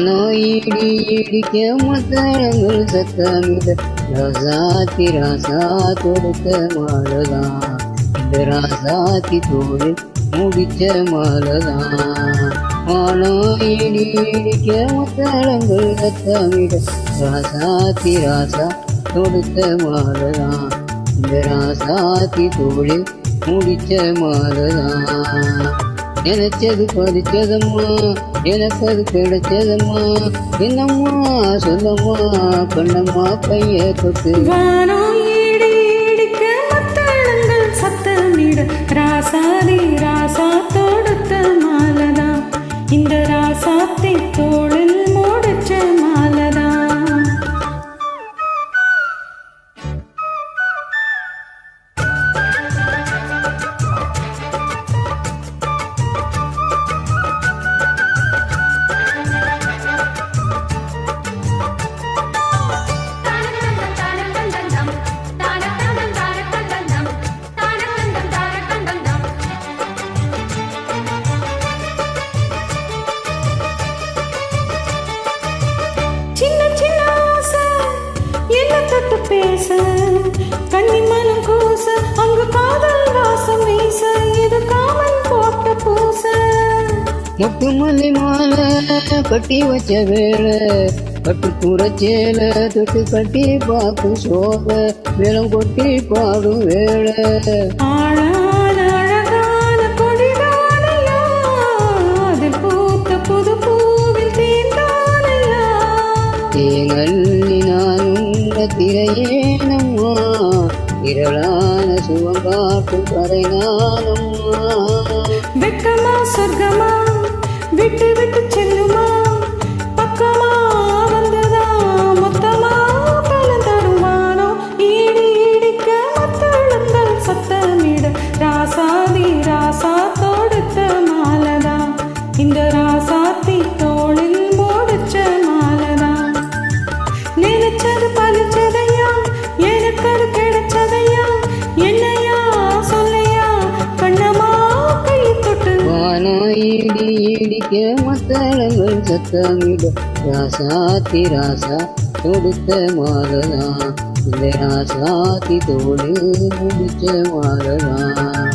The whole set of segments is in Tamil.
வானோ இடி இடிக்க மத்தளங்கள் சத்தமிட ராசாத்தி ராசா தொடுத்த மாலதான் இந்த ராசாத்தி தோளில் முடிச்ச மாலதான் வானோ இடி இடிக்க மத்தளங்கள் சத்தமிட ராசாத்தி ராசா தொடுத்த மாலதான் இந்த ராசாத்தி தோளில் முடிச்ச மாலதான் நினைச்சது பறிச்சதம்மா எனக்கு அது கிடைச்சதம்மா என்னம்மா சொல்லம்மா கண்ணம்மா கைய தொட்டு சத்தமிட ராசாதி ராசா தொடுத்த மாலதா இந்த ராசாத்தை தோளில் முடிச்ச மாலதா பேச கண்ணி மனம் கூச அங்கு காதல் வாசம் வீச இது காமன் போட்ட பூச மொட்டு மல்லி மாலை கட்டி வச்ச வேலை கட்டு குறைச்சேல தொட்டு கட்டி பார்க்கும் சோக மேலம் கொட்டி பாடும் வேலை ஆழான அழகான கொடிதானையா அதில் பூத்த புது பூவில் தீர்ந்தானையா தேங்கல்லி நான் திரையேனம்மா இரளான சுகம் காட்டும் கரைநானம்மா வெக்கமா சொர்க்கமா விட்டு விட்டு செல்லுமா பக்கமா வந்ததா மொத்தமா பலன் தருவானோ ஈடி இடிக்க மத்தளங்கள் சத்தமிட ராசாதி ராசா தொடுத்த மாலதா இந்த ராசாத்தி தோளில் முடிச்ச மாலதா நினைச்சது பலிச்சதையா எனக்கு அது கிடைச்சதையா என்னையா சொல்லையா கண்ணமா கை தொட்டு வானோ இடி இடிக்க மத்தளங்கள் சத்தமிட ராசாத்தி ராசா தொடுத்த மாலதான் இந்த ராசாத்தி தோளில் முடிச்ச மாலதான்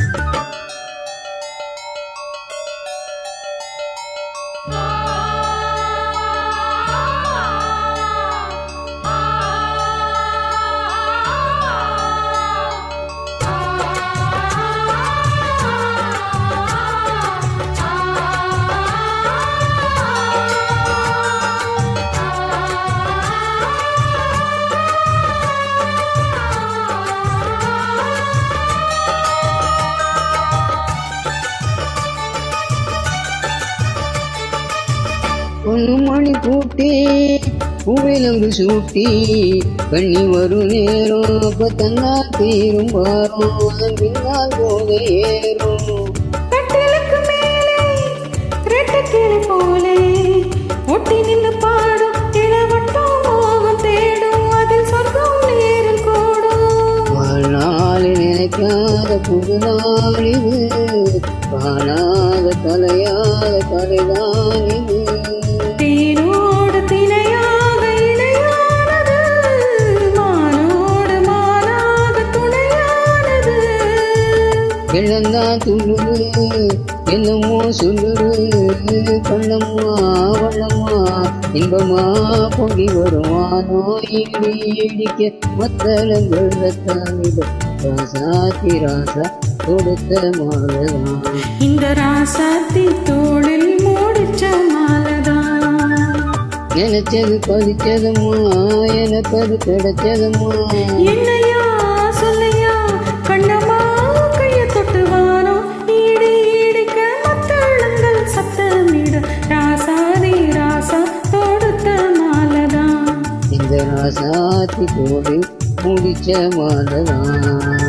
பொண்ணு மணி கூட்டி பூவிலங்கு சூட்டி கண்ணி வரும் நேரம் அப்ப தன்னா தீரும் பாரும் அதன் பின்னால் போக ஏறும் கட்டிலுக்கு மேலே ரெட்டை கிளி போலே ஒட்டி நின்று பாடும் இளவட்டம் மோகம் தேடும் அதில் சொர்க்கம் நேரில் கூடும் வாழ்நாள் நினைக்காத புது நாள் இது காணாத கலையாத கலைதான் இது தேனோடு திணையாக இணையானது மானோடு மானாக துணையானது வெள்ளந்தான் துள்ளுது என்னமோ சொல்லுது கண்ணம்மா வண்ணம்மா இன்பமா பொங்கி வருவானோ இடி இடிக்க மத்தளங்கள் ரத்தமிட ராசாத்தி ராசா கொடுத்த மாலதான் இந்த ராசாத்தி தோளில் முடிச்ச மாலதான் நினைச்சது பறிச்சதம்மா எனக்கு அது கிடைச்சதம்மா என்னையா சொல்லையா கண்ணம்மா கைய தொட்டுவானோ ஈடி இடிக்க மத்தளங்கள் சத்தமிட ராசாதி ராசா தொடுத்த மாலதான் இந்த ராசாத்தி தோளில் முடிச்ச மாலதான்